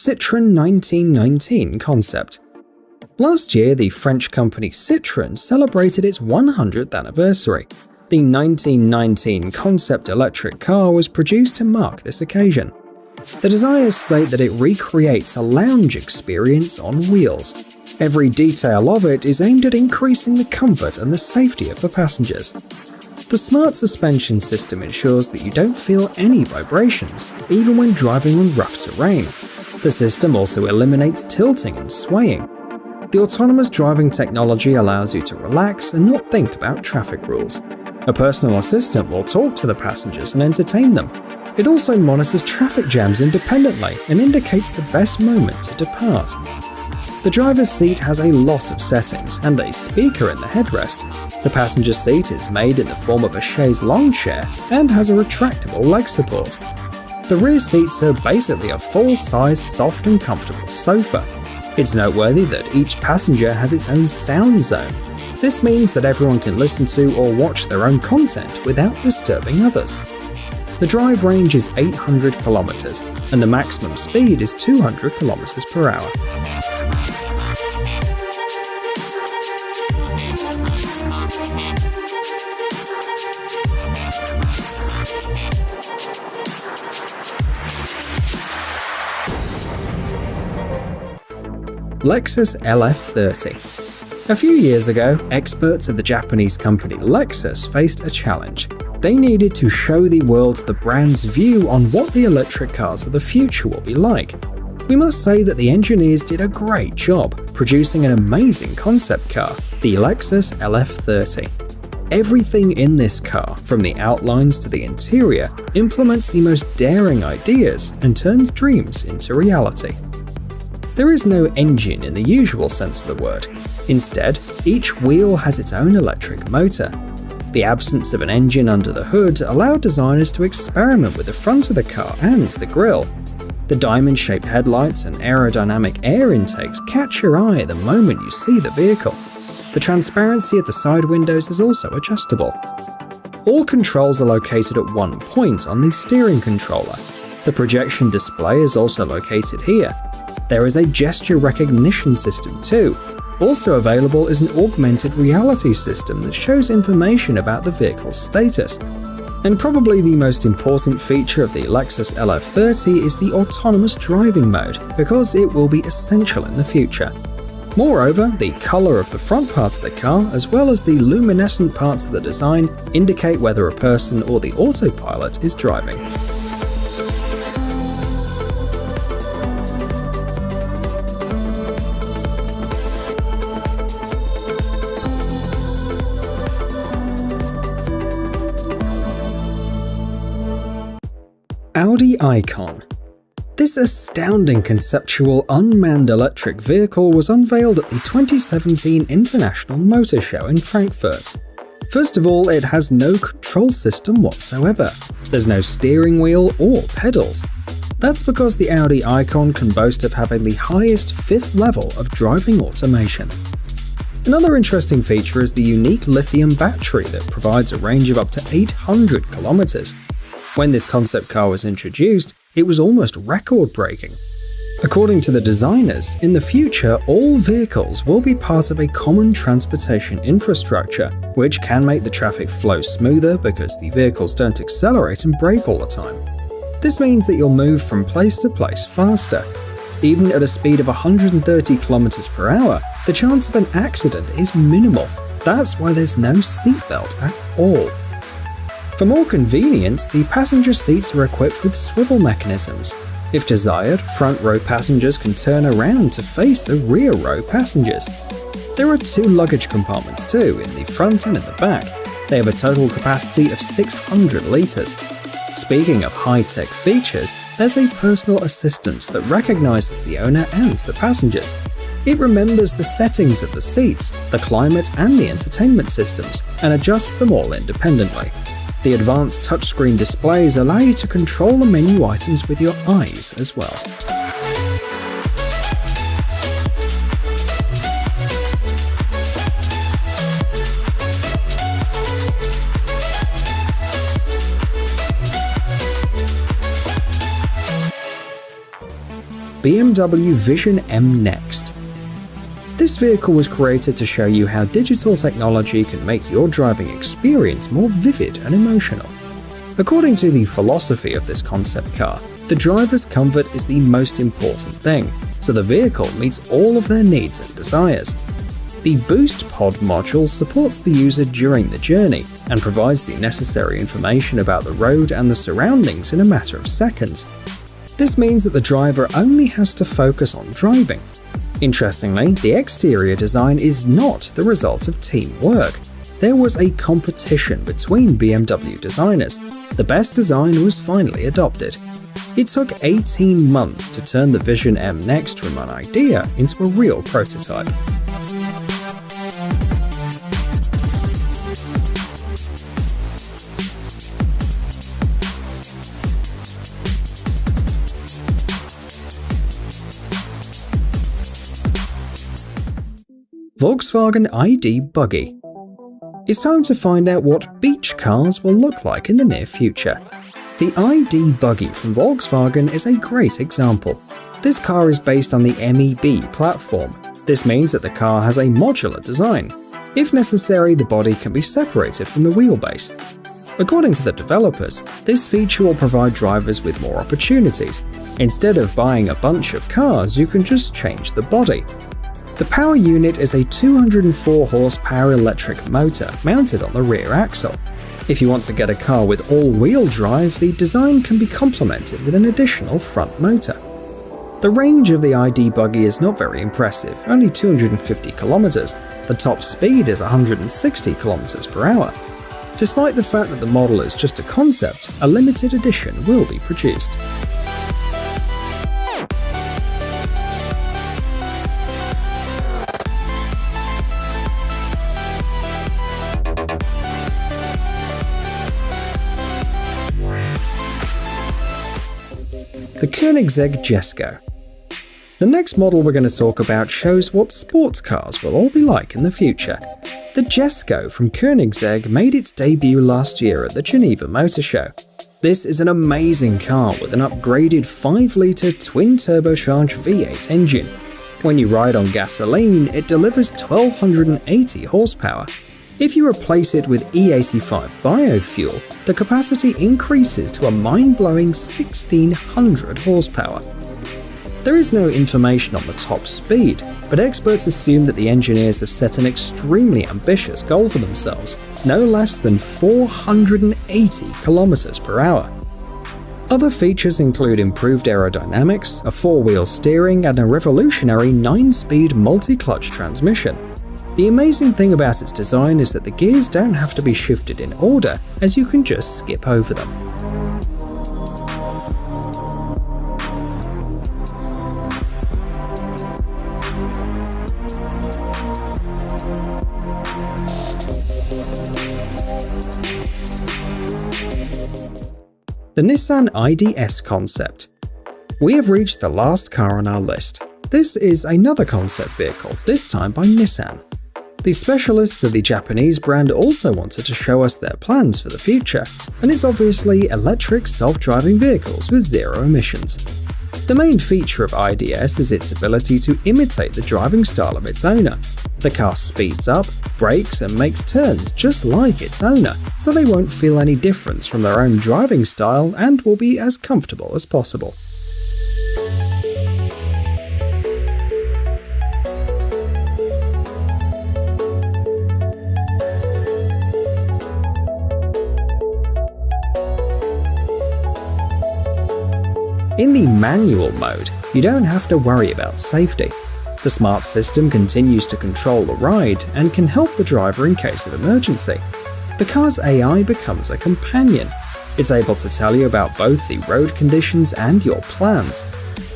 Citroën 1919 concept. Last year, the French company Citroën celebrated its 100th anniversary. The 1919 concept electric car was produced to mark this occasion. The designers state that it recreates a lounge experience on wheels. Every detail of it is aimed at increasing the comfort and the safety of the passengers. The smart suspension system ensures that you don't feel any vibrations, even when driving on rough terrain. The system also eliminates tilting and swaying. The autonomous driving technology allows you to relax and not think about traffic rules. A personal assistant will talk to the passengers and entertain them. It also monitors traffic jams independently and indicates the best moment to depart. The driver's seat has a lot of settings and a speaker in the headrest. The passenger seat is made in the form of a chaise longue chair and has a retractable leg support. The rear seats are basically a full-size, soft and comfortable sofa. It's noteworthy that each passenger has its own sound zone. This means that everyone can listen to or watch their own content without disturbing others. The drive range is 800 kilometers and the maximum speed is 200 kilometers per hour. Lexus LF30. A few years ago, experts at the Japanese company Lexus faced a challenge. They needed to show the world the brand's view on what the electric cars of the future will be like. We must say that the engineers did a great job, producing an amazing concept car, the Lexus LF30. Everything in this car, from the outlines to the interior, implements the most daring ideas and turns dreams into reality. There is no engine in the usual sense of the word. Instead, each wheel has its own electric motor. The absence of an engine under the hood allowed designers to experiment with the front of the car and the grille. The diamond-shaped headlights and aerodynamic air intakes catch your eye the moment you see the vehicle. The transparency of the side windows is also adjustable. All controls are located at one point on the steering controller. The projection display is also located here. There is a gesture recognition system too. Also available is an augmented reality system that shows information about the vehicle's status. And probably the most important feature of the Lexus LF30 is the autonomous driving mode, because it will be essential in the future. Moreover, the color of the front part of the car, as well as the luminescent parts of the design, indicate whether a person or the autopilot is driving. Audi Icon. This astounding conceptual unmanned electric vehicle was unveiled at the 2017 International Motor Show in Frankfurt. First of all, it has no control system whatsoever. There's no steering wheel or pedals. That's because the Audi Icon can boast of having the highest fifth level of driving automation. Another interesting feature is the unique lithium battery that provides a range of up to 800 kilometers. When this concept car was introduced, it was almost record-breaking. According to the designers, in the future, all vehicles will be part of a common transportation infrastructure, which can make the traffic flow smoother because the vehicles don't accelerate and brake all the time. This means that you'll move from place to place faster. Even at a speed of 130 km per hour, the chance of an accident is minimal. That's why there's no seatbelt at all. For more convenience, the passenger seats are equipped with swivel mechanisms. If desired, front row passengers can turn around to face the rear row passengers. There are two luggage compartments too, in the front and in the back. They have a total capacity of 600 litres. Speaking of high-tech features, there's a personal assistant that recognises the owner and the passengers. It remembers the settings of the seats, the climate and the entertainment systems, and adjusts them all independently. The advanced touchscreen displays allow you to control the menu items with your eyes as well. BMW Vision M Next. This vehicle was created to show you how digital technology can make your driving experience more vivid and emotional. According to the philosophy of this concept car, the driver's comfort is the most important thing, so the vehicle meets all of their needs and desires. The Boost Pod module supports the user during the journey and provides the necessary information about the road and the surroundings in a matter of seconds. This means that the driver only has to focus on driving. Interestingly, the exterior design is not the result of teamwork. There was a competition between BMW designers. The best design was finally adopted. It took 18 months to turn the Vision M Next from an idea into a real prototype. Volkswagen ID Buggy. It's time to find out what beach cars will look like in the near future. The ID Buggy from Volkswagen is a great example. This car is based on the MEB platform. This means that the car has a modular design. If necessary, the body can be separated from the wheelbase. According to the developers, this feature will provide drivers with more opportunities. Instead of buying a bunch of cars, you can just change the body. The power unit is a 204 horsepower electric motor mounted on the rear axle. If you want to get a car with all-wheel drive, the design can be complemented with an additional front motor. The range of the ID Buggy is not very impressive, only 250 kilometers. The top speed is 160 kilometers per hour. Despite the fact that the model is just a concept, a limited edition will be produced. The Koenigsegg Jesko. The next model we're going to talk about shows what sports cars will all be like in the future. The Jesko from Koenigsegg made its debut last year at the Geneva Motor Show. This is an amazing car with an upgraded 5-litre twin-turbocharged V8 engine. When you ride on gasoline, it delivers 1280 horsepower. If you replace it with E85 biofuel, the capacity increases to a mind-blowing 1600 horsepower. There is no information on the top speed, but experts assume that the engineers have set an extremely ambitious goal for themselves, no less than 480 kilometers per hour. Other features include improved aerodynamics, a 4-wheel steering, and a revolutionary 9-speed multi-clutch transmission. The amazing thing about its design is that the gears don't have to be shifted in order, as you can just skip over them. The Nissan ID.S concept. We have reached the last car on our list. This is another concept vehicle, this time by Nissan. The specialists of the Japanese brand also wanted to show us their plans for the future, and it's obviously electric self-driving vehicles with zero emissions. The main feature of ID.S is its ability to imitate the driving style of its owner. The car speeds up, brakes, and makes turns just like its owner, so they won't feel any difference from their own driving style and will be as comfortable as possible. In the manual mode, you don't have to worry about safety. The smart system continues to control the ride and can help the driver in case of emergency. The car's AI becomes a companion. It's able to tell you about both the road conditions and your plans.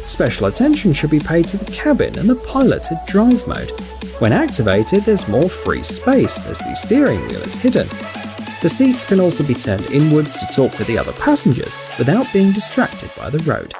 Special attention should be paid to the cabin and the piloted drive mode. When activated, there's more free space as the steering wheel is hidden. The seats can also be turned inwards to talk with the other passengers without being distracted by the road.